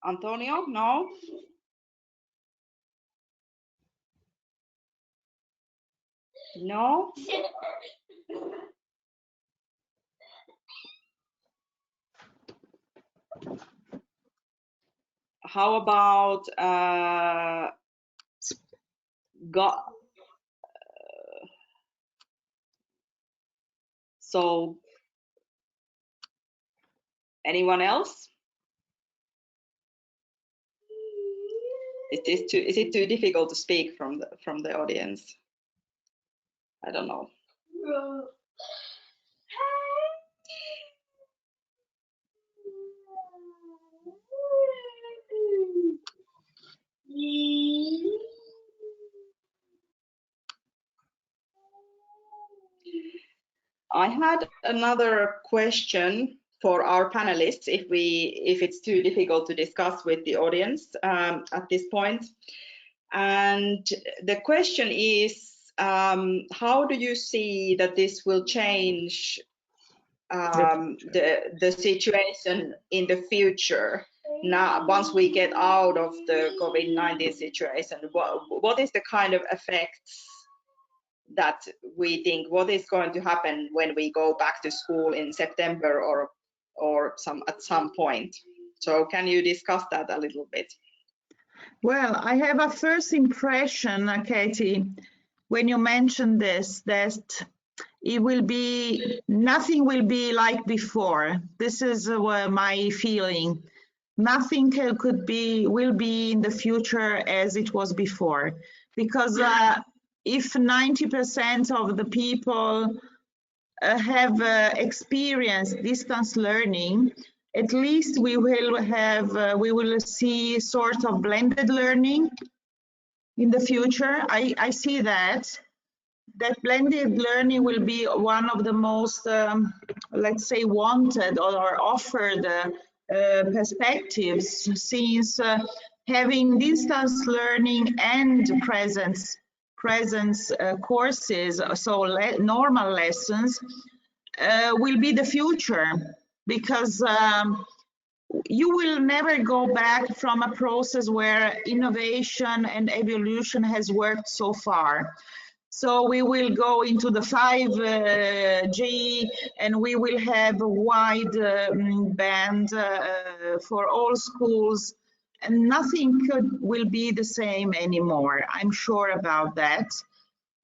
Antonio, no? No? How about so anyone else? Is it too difficult to speak from the audience? I don't know. I had another question for our panelists, if it's too difficult to discuss with the audience at this point. And the question is, how do you see that this will change the situation in the future? Now, once we get out of the COVID-19 situation, what is the kind of effects that we think, what is going to happen when we go back to school in September or at some point? So can you discuss that a little bit? Well, I have a first impression, Katie, when you mentioned this, that nothing will be like before. This is my feeling. Nothing will be in the future as it was before, because if 90% of the people have experienced distance learning, at least we will see sort of blended learning in the future. I see that blended learning will be one of the most, let's say, wanted or offered perspectives, since having distance learning and presence courses, so normal lessons, will be the future, because you will never go back from a process where innovation and evolution has worked so far. So we will go into the 5G, and we will have a wide band for all schools, and nothing will be the same anymore. I'm sure about that.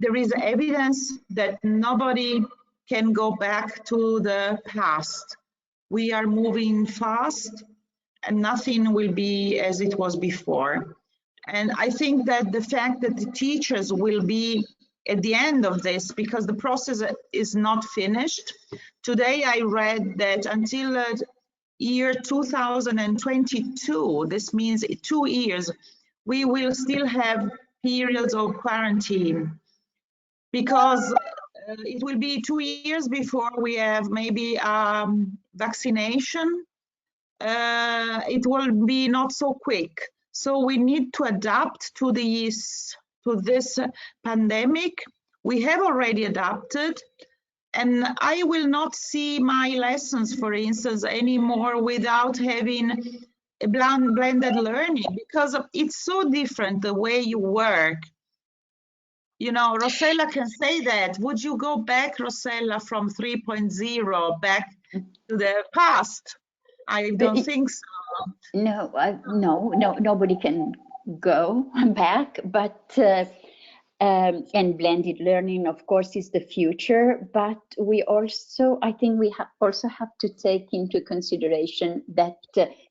There is evidence that nobody can go back to the past. We are moving fast, and nothing will be as it was before. And I think that the fact that the teachers will be at the end of this, because the process is not finished. Today I read that until year 2022, this means 2 years, we will still have periods of quarantine, because it will be 2 years before we have maybe vaccination. It will be not so quick. So we need to adapt to this pandemic. We have already adapted, and I will not see my lessons, for instance, anymore without having a blended learning, because it's so different the way you work. You know, Rossella can say that. Would you go back, Rossella, from 3.0 back to the past? I don't think so. No, nobody can go back, but and blended learning, of course, is the future. But we also, I think we also have to take into consideration that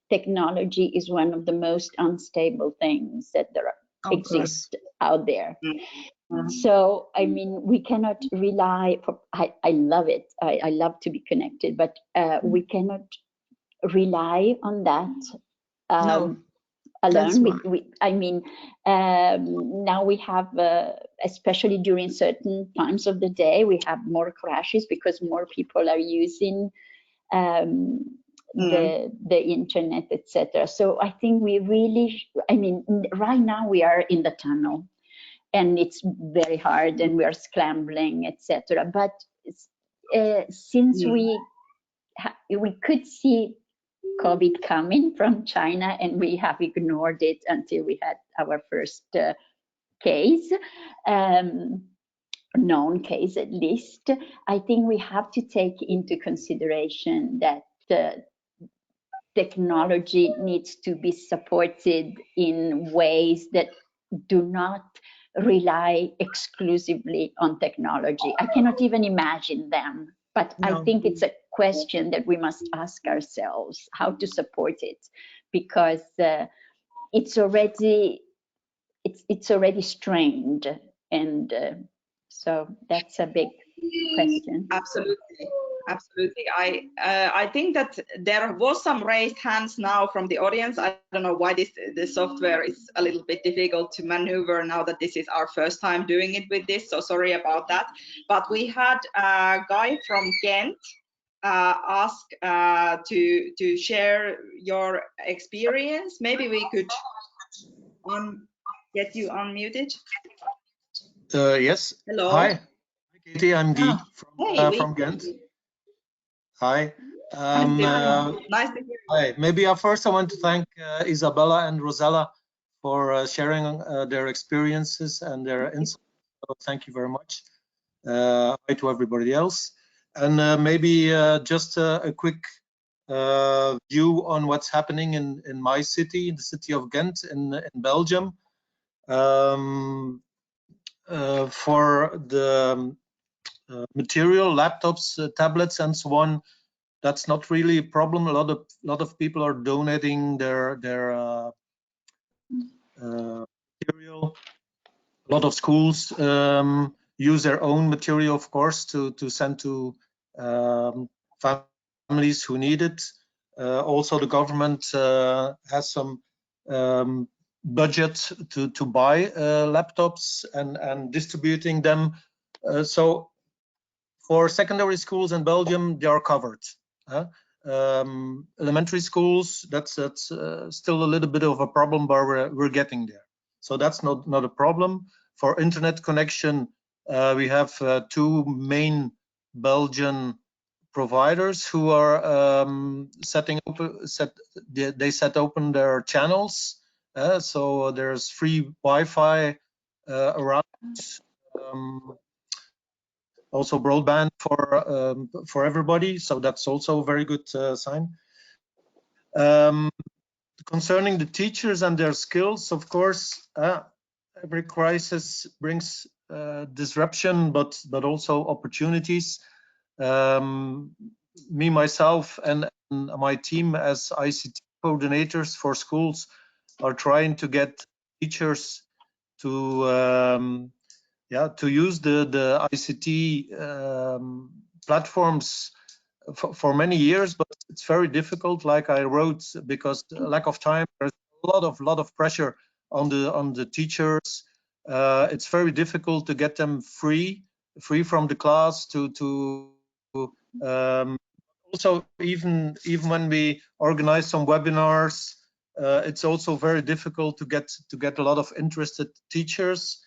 technology is one of the most unstable things that exist out there. So, I mean, we cannot rely, I love it. I love to be connected, but we cannot rely on that No, alone. I mean, now we have, especially during certain times of the day, we have more crashes because more people are using the internet, etc. So I think we really, I mean, right now we are in the tunnel, and it's very hard, and we are scrambling, etc. But since we could see COVID coming from China, and we have ignored it until we had our first case, known case at least, I think we have to take into consideration that technology needs to be supported in ways that do not rely exclusively on technology. I cannot even imagine them, but I think it's a question that we must ask ourselves, how to support it, because it's already strained, and so that's a big question. Absolutely. I think that there was some raised hands now from the audience. I don't know why the software is a little bit difficult to maneuver now that this is our first time doing it with this, so sorry about that. But we had a guy from Ghent ask to share your experience. Maybe we could get you unmuted. Yes. Hello. Hi, Katie. I'm Guy from Ghent. Hi. Nice to hear you. Hi. Maybe first I want to thank Isabella and Rossella for sharing their experiences and their insights. So thank you very much. Hi to everybody else. And maybe just a quick view on what's happening in my city, in the city of Ghent in Belgium. For the material, laptops, tablets, and so on, that's not really a problem. A lot of people are donating their material. A lot of schools use their own material, of course, to send to families who need it. Also, the government has some budget to buy laptops and distributing them. So for secondary schools in Belgium, they are covered. Elementary schools, that's still a little bit of a problem, but we're getting there. So that's not a problem. For internet connection, we have two main Belgian providers who are set open their channels. So there's free Wi-Fi around. Also broadband for everybody, so that's also a very good sign. Concerning the teachers and their skills, of course, every crisis brings disruption, but also opportunities. Me, myself, and my team as ICT coordinators for schools are trying to get teachers to use the ICT platforms for many years, but it's very difficult, like I wrote, because lack of time. There's a lot of pressure on the teachers. It's very difficult to get them free from the class to also even when we organize some webinars, it's also very difficult to get a lot of interested teachers.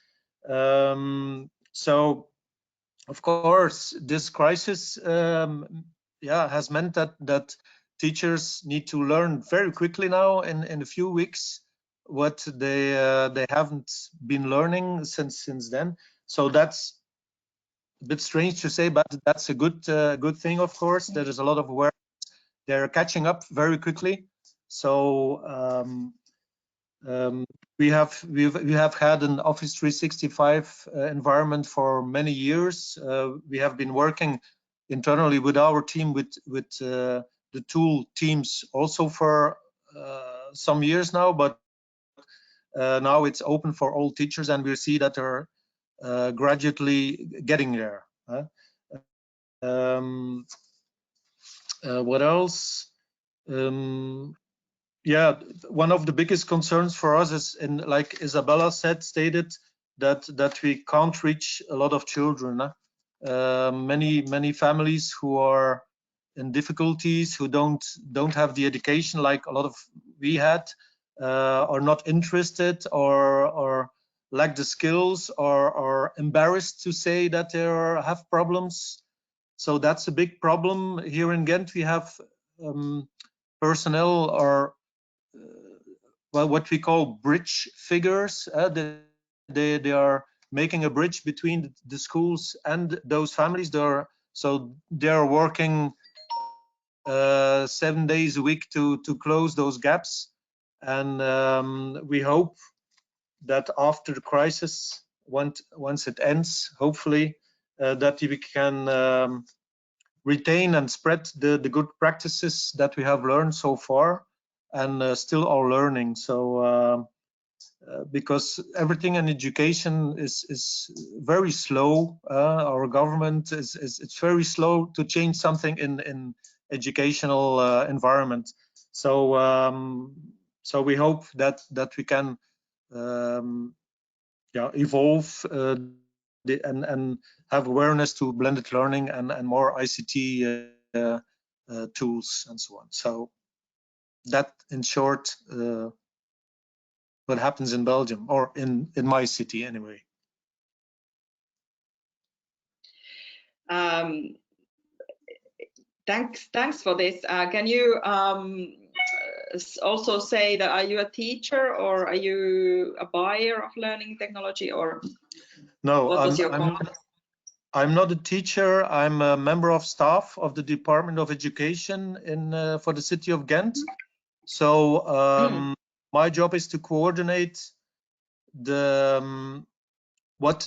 So of course this crisis has meant that teachers need to learn very quickly now in a few weeks what they haven't been learning since then. So that's a bit strange to say, but that's a good thing, of course. There is a lot of awareness. They're catching up very quickly. So we have had an Office 365 environment for many years. We have been working internally with our team with the tool teams also for some years now, but now it's open for all teachers, and we see that they're gradually getting there. What else? Yeah, one of the biggest concerns for us is, like Isabella stated, that we can't reach a lot of children. Many families who are in difficulties, who don't have the education like a lot of we had, are not interested or lack the skills, or are embarrassed to say that they have problems. So that's a big problem here in Ghent. We have personnel or well, what we call bridge figures. They are making a bridge between the schools and those families. They're working 7 days a week to close those gaps, and we hope that after the crisis, once it ends, hopefully, that we can retain and spread the good practices that we have learned so far, and still are learning. So because everything in education is very slow, our government it's very slow to change something in educational environment. So so we hope that we can evolve and have awareness to blended learning and more ICT tools and so on. So that, in short, what happens in Belgium, or in my city anyway. Thanks for this. Can you also say that are you a teacher, or are you a buyer of learning technology, or no? I'm not a teacher. I'm a member of staff of the Department of Education for the city of Ghent. So my job is to coordinate what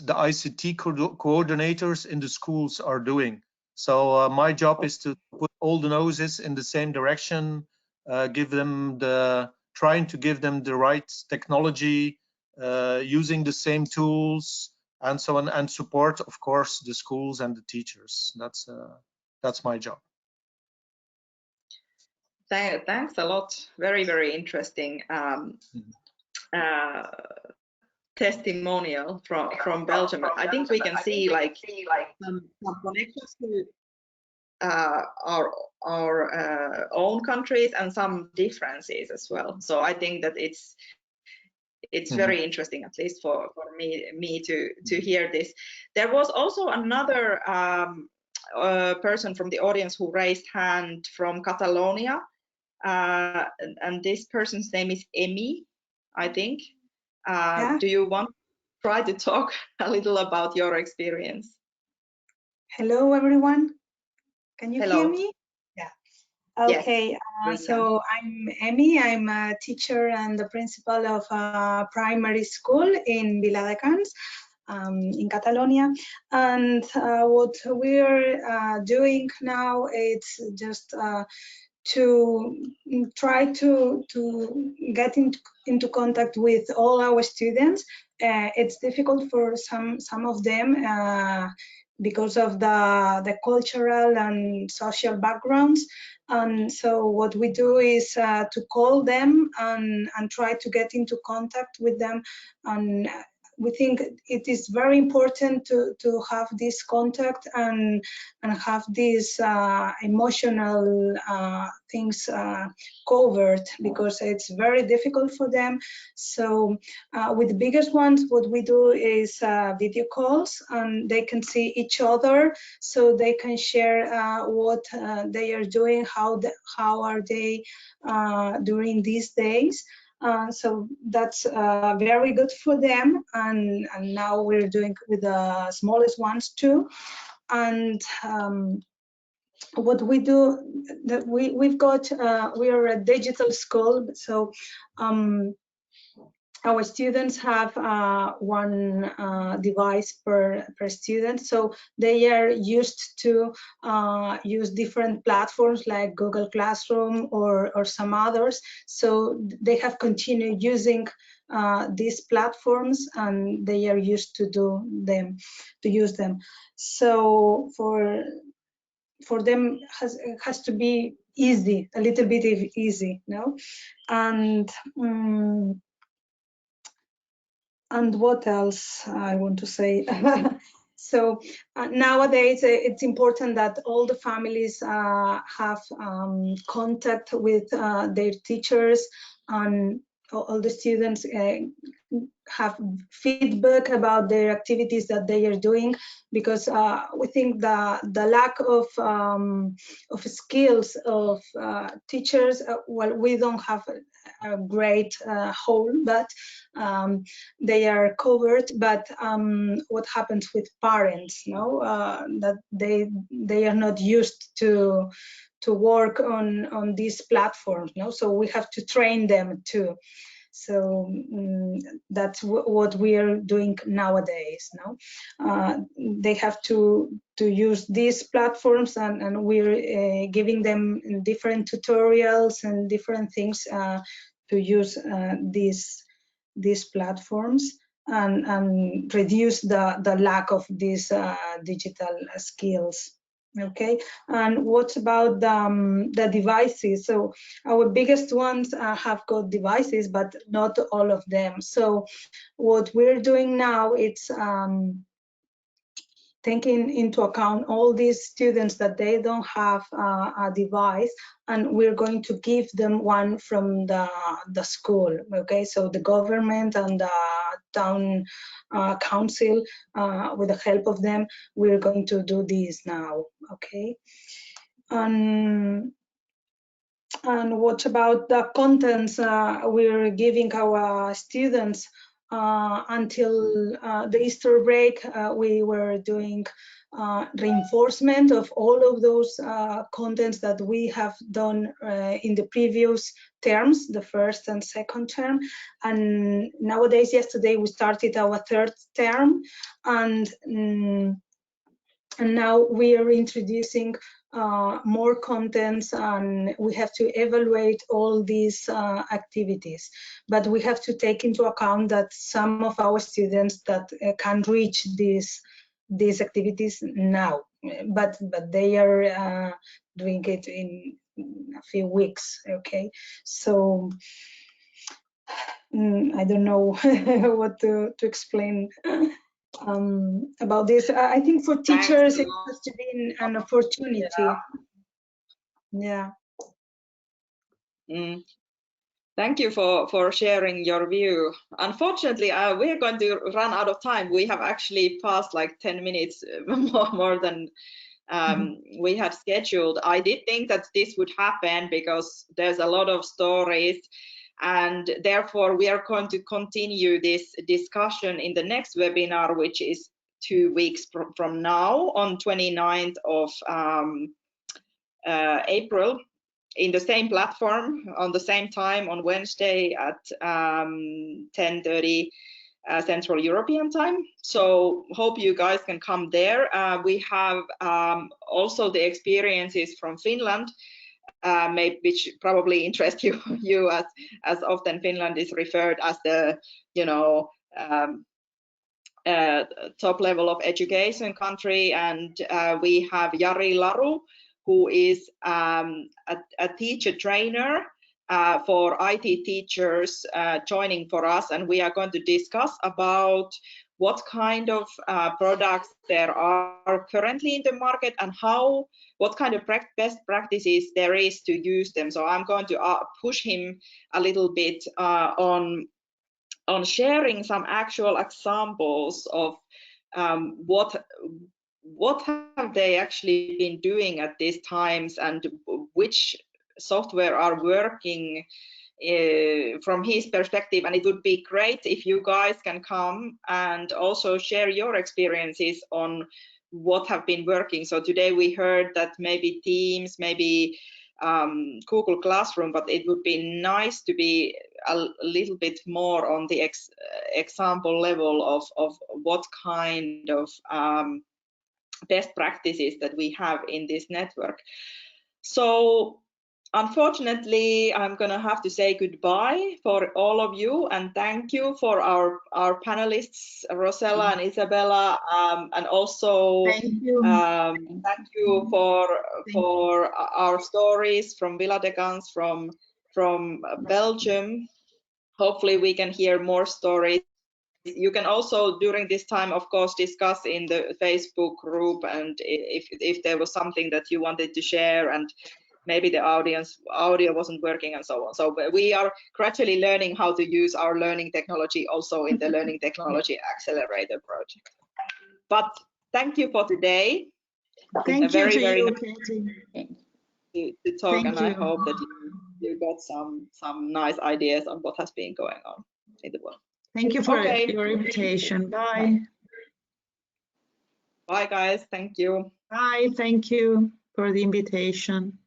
the ICT coordinators in the schools are doing. So my job is to put all the noses in the same direction, trying to give them the right technology, using the same tools, and so on, and support, of course, the schools and the teachers. That's my job. Thanks a lot. Very interesting testimonial from Belgium. I think we can see like some connections to our own countries and some differences as well. So I think that it's very interesting, at least for me to hear this. There was also another person from the audience who raised hand from Catalonia, and this person's name is Emi, I think. Yeah. Do you want to try to talk a little about your experience? Hello, everyone. Can you hear me? Yeah. Okay. Yes. So I'm Emi. I'm a teacher and the principal of a primary school in Viladecans, in Catalonia. And what we're doing now is just to try to get into contact with all our students. It's difficult for some of them because of the cultural and social backgrounds. And so what we do is to call them and try to get into contact with them. And we think it is very important to have this contact and have these emotional things covered, because it's very difficult for them. So with the biggest ones, what we do is video calls, and they can see each other, so they can share what they are doing, how are they during these days. So that's very good for them. And now we're doing with the smallest ones too. And what we do, that we've got, we are a digital school, so our students have one device per student, so they are used to use different platforms like Google Classroom or some others. So they have continued using these platforms, and they are used to use them. So for them has to be easy, a little bit easy, no? And what else I want to say? So nowadays it's important that all the families have contact with their teachers, and all the students have feedback about their activities that they are doing, because we think the lack of skills of teachers, well, we don't have a great whole, but they are covered. But what happens with parents, no? That they are not used to work on these platforms, no? So we have to train them too. So that's what we are doing nowadays. No, they have to use these platforms, and we're giving them different tutorials and different things to use these platforms, and reduce the lack of these digital skills. Okay, and what about the devices? So our biggest ones have got devices, but not all of them. So what we're doing now, it's taking into account all these students that they don't have a device, and we're going to give them one from the school. Okay, so the government and the town council, with the help of them, we're going to do this now. Okay, and what about the contents we're giving our students? Until the Easter break, we were doing reinforcement of all of those contents that we have done in the previous terms, the first and second term. And nowadays, yesterday, we started our third term, and now we are introducing more contents, and we have to evaluate all these activities. But we have to take into account that some of our students that can reach these activities now, but they are doing it in a few weeks. Okay, so I don't know what to explain about this. I think for teachers it has to be an opportunity. Yeah. Thank you for sharing your view. Unfortunately, we're going to run out of time. We have actually passed like 10 minutes more than we have scheduled. I did think that this would happen because there's a lot of stories, and therefore we are going to continue this discussion in the next webinar, which is 2 weeks from now, on 29th of April, in the same platform, on the same time, on Wednesday at 10:30 Central European time. So hope you guys can come there. We have also the experiences from Finland, which probably interest you as often Finland is referred as the, you know, top level of education country. And we have Jari Laru, who is a teacher trainer for IT teachers joining for us, and we are going to discuss about what kind of products there are currently in the market, and what kind of best practices there is to use them. So I'm going to push him a little bit on sharing some actual examples of what have they actually been doing at these times, and which software are working from his perspective, and it would be great if you guys can come and also share your experiences on what have been working. So today we heard that maybe Teams, maybe Google Classroom, but it would be nice to be a little bit more on the example level of what kind of best practices that we have in this network. So unfortunately, I'm gonna have to say goodbye for all of you, and thank you for our panelists, Rossella and Isabella, and also Thank you. thank you for our stories from Viladecans, from Belgium. Hopefully we can hear more stories. You can also during this time, of course, discuss in the Facebook group, and if there was something that you wanted to share, and maybe the audio wasn't working and so on. So we are gradually learning how to use our learning technology also in the Learning Technology Accelerator project. But thank you for today. Thank you very, to very you, nice Katie. to talk, Thank and I you. hope that you got some nice ideas on what has been going on in the world. Thank you for Okay. your invitation. Bye. Bye, guys. Thank you. Bye. Thank you for the invitation.